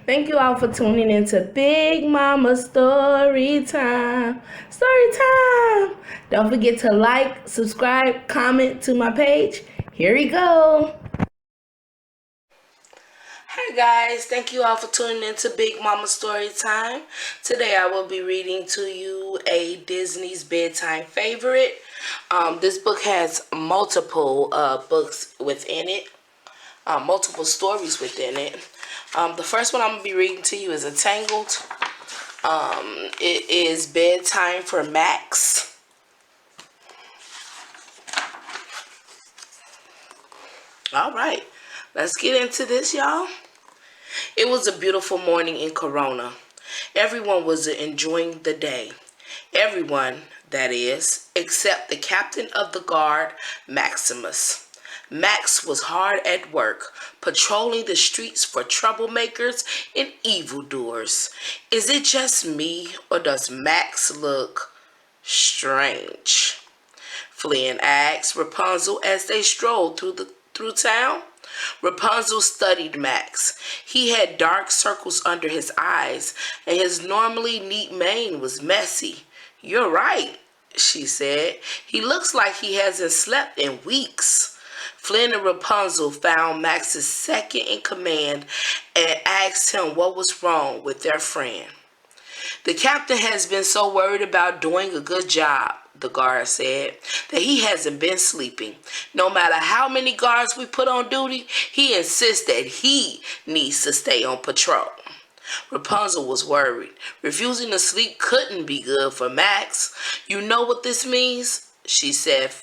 Thank you all for tuning into Big Mama Story Time. Story Time! Don't forget to like, subscribe, comment to my page. Here we go. Hi guys, thank you all for tuning into Big Mama Story Time. Today I will be reading to you a Disney's bedtime favorite. This book has multiple books within it. Multiple stories within it. The first one I'm going to be reading to you is a Tangled. It is Bedtime for Max. Alright, let's get into this, y'all. It was a beautiful morning in Corona. Everyone was enjoying the day. Everyone, that is, except the captain of the guard, Maximus. Max was hard at work, patrolling the streets for troublemakers and evildoers. Is it just me, or does Max look strange? Flynn asked Rapunzel as they strolled through town. Rapunzel studied Max. He had dark circles under his eyes, and his normally neat mane was messy. "You're right," she said. "He looks like he hasn't slept in weeks." Flynn and Rapunzel found Max's second in command and asked him what was wrong with their friend. "The captain has been so worried about doing a good job," the guard said, "that he hasn't been sleeping. No matter how many guards we put on duty, he insists that he needs to stay on patrol." Rapunzel was worried. Refusing to sleep couldn't be good for Max. "You know what this means?" she said.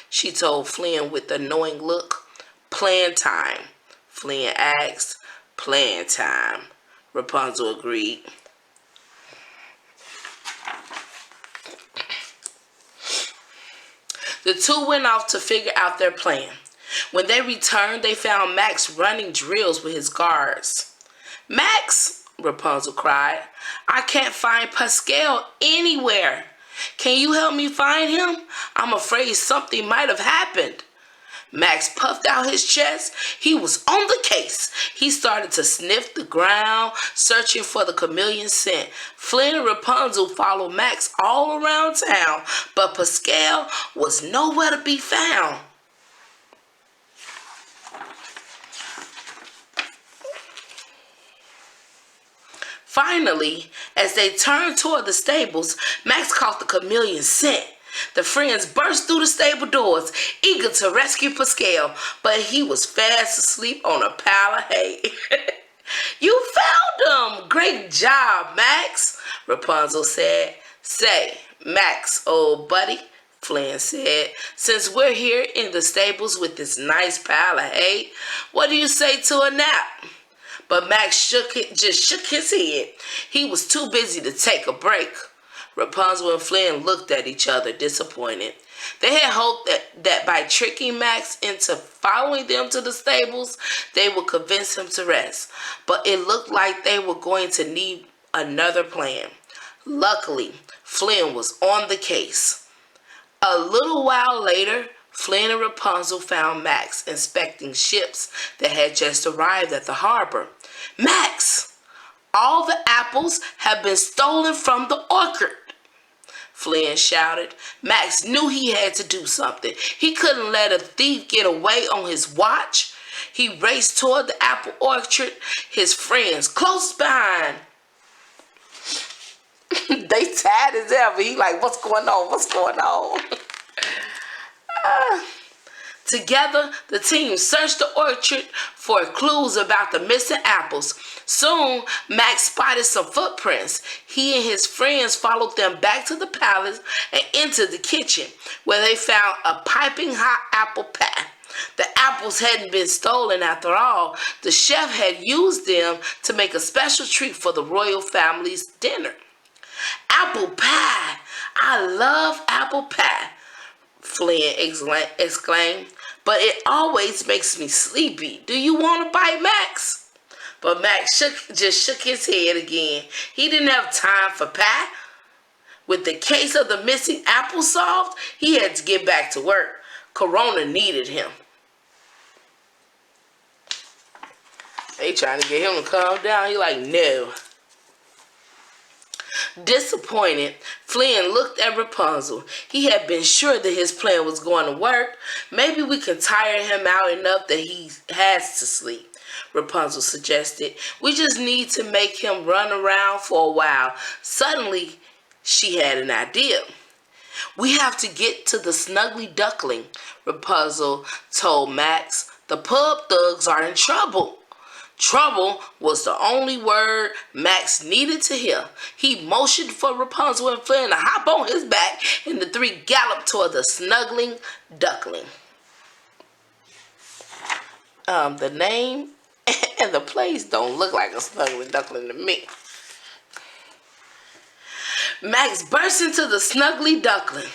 She told Flynn with a knowing look. "Plan time," Flynn asked. "Plan time," Rapunzel agreed. The two went off to figure out their plan. When they returned, they found Max running drills with his guards. "Max," Rapunzel cried, "I can't find Pascal anywhere. Can you help me find him? I'm afraid something might have happened." Max puffed out his chest. He was on the case. He started to sniff the ground, searching for the chameleon scent. Flynn and Rapunzel followed Max all around town, but Pascal was nowhere to be found. Finally, as they turned toward the stables, Max caught the chameleon scent. The friends burst through the stable doors, eager to rescue Pascal, but he was fast asleep on a pile of hay. "You found him! Great job, Max," Rapunzel said. "Say, Max, old buddy," Flynn said, "since we're here in the stables with this nice pile of hay, what do you say to a nap?" But Max just shook his head. He was too busy to take a break. Rapunzel and Flynn looked at each other, disappointed. They had hoped that by tricking Max into following them to the stables, they would convince him to rest. But it looked like they were going to need another plan. Luckily, Flynn was on the case. A little while later, Flynn and Rapunzel found Max inspecting ships that had just arrived at the harbor. "Max, all the apples have been stolen from the orchard," Flynn shouted. Max knew he had to do something. He couldn't let a thief get away on his watch. He raced toward the apple orchard, his friends close behind. They tired as ever. He like, "What's going on? What's going on?" Together, the team searched the orchard for clues about the missing apples. Soon, Max spotted some footprints. He and his friends followed them back to the palace and entered the kitchen, where they found a piping hot apple pie. The apples hadn't been stolen after all. The chef had used them to make a special treat for the royal family's dinner. "Apple pie! I love apple pie," Flynn exclaimed. "But it always makes me sleepy. Do you want to bite, Max?" But Max just shook his head again. He didn't have time for pie. With the case of the missing apple solved, he had to get back to work. Corona needed him. They trying to get him to calm down. He like, no. Disappointed, Flynn looked at Rapunzel. He had been sure that his plan was going to work. Maybe we can tire him out enough that he has to sleep, Rapunzel suggested. We just need to make him run around for a while. Suddenly, she had an idea. We have to get to the Snuggly Duckling, Rapunzel told Max. The pub thugs are in trouble. Trouble was the only word Max needed to hear. He motioned for Rapunzel and Flynn to hop on his back, and the three galloped toward the Snuggling Duckling. The name and the place don't look like a Snuggling Duckling to me. Max burst into the Snuggly Duckling.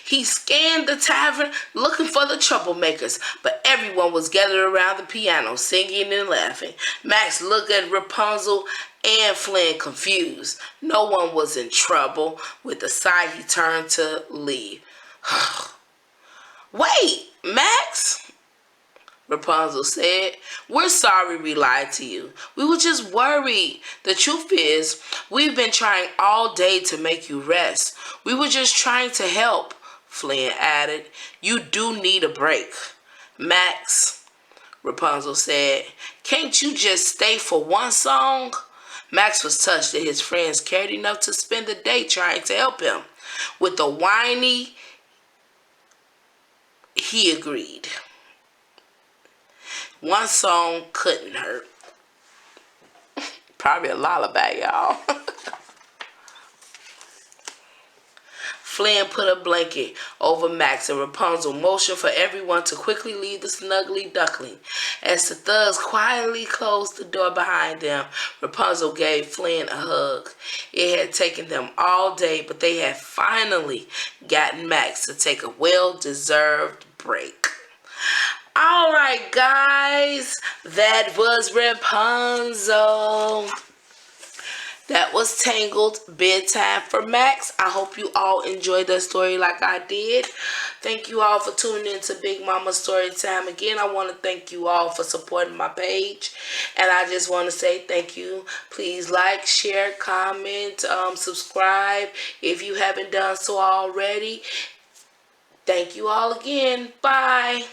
He scanned the tavern looking for the troublemakers, but everyone was gathered around the piano, singing and laughing. Max looked at Rapunzel and Flynn confused. No one was in trouble. With a sigh, he turned to leave. Wait, Max, Rapunzel said. We're sorry we lied to you. We were just worried. The truth is, we've been trying all day to make you rest. We were just trying to help, Flynn added. You do need a break. Max, Rapunzel said, can't you just stay for one song? Max was touched that his friends cared enough to spend the day trying to help him. With a whiny, he agreed. One song couldn't hurt. Probably a lullaby, y'all. Flynn put a blanket over Max, and Rapunzel motioned for everyone to quickly leave the Snuggly Duckling. As the thugs quietly closed the door behind them, Rapunzel gave Flynn a hug. It had taken them all day, but they had finally gotten Max to take a well-deserved break. All right, guys, that was Rapunzel. That was Tangled, Bedtime for Max. I hope you all enjoyed that story like I did. Thank you all for tuning in to Big Mama Storytime. Again, I want to thank you all for supporting my page. And I just want to say thank you. Please like, share, comment, subscribe if you haven't done so already. Thank you all again. Bye.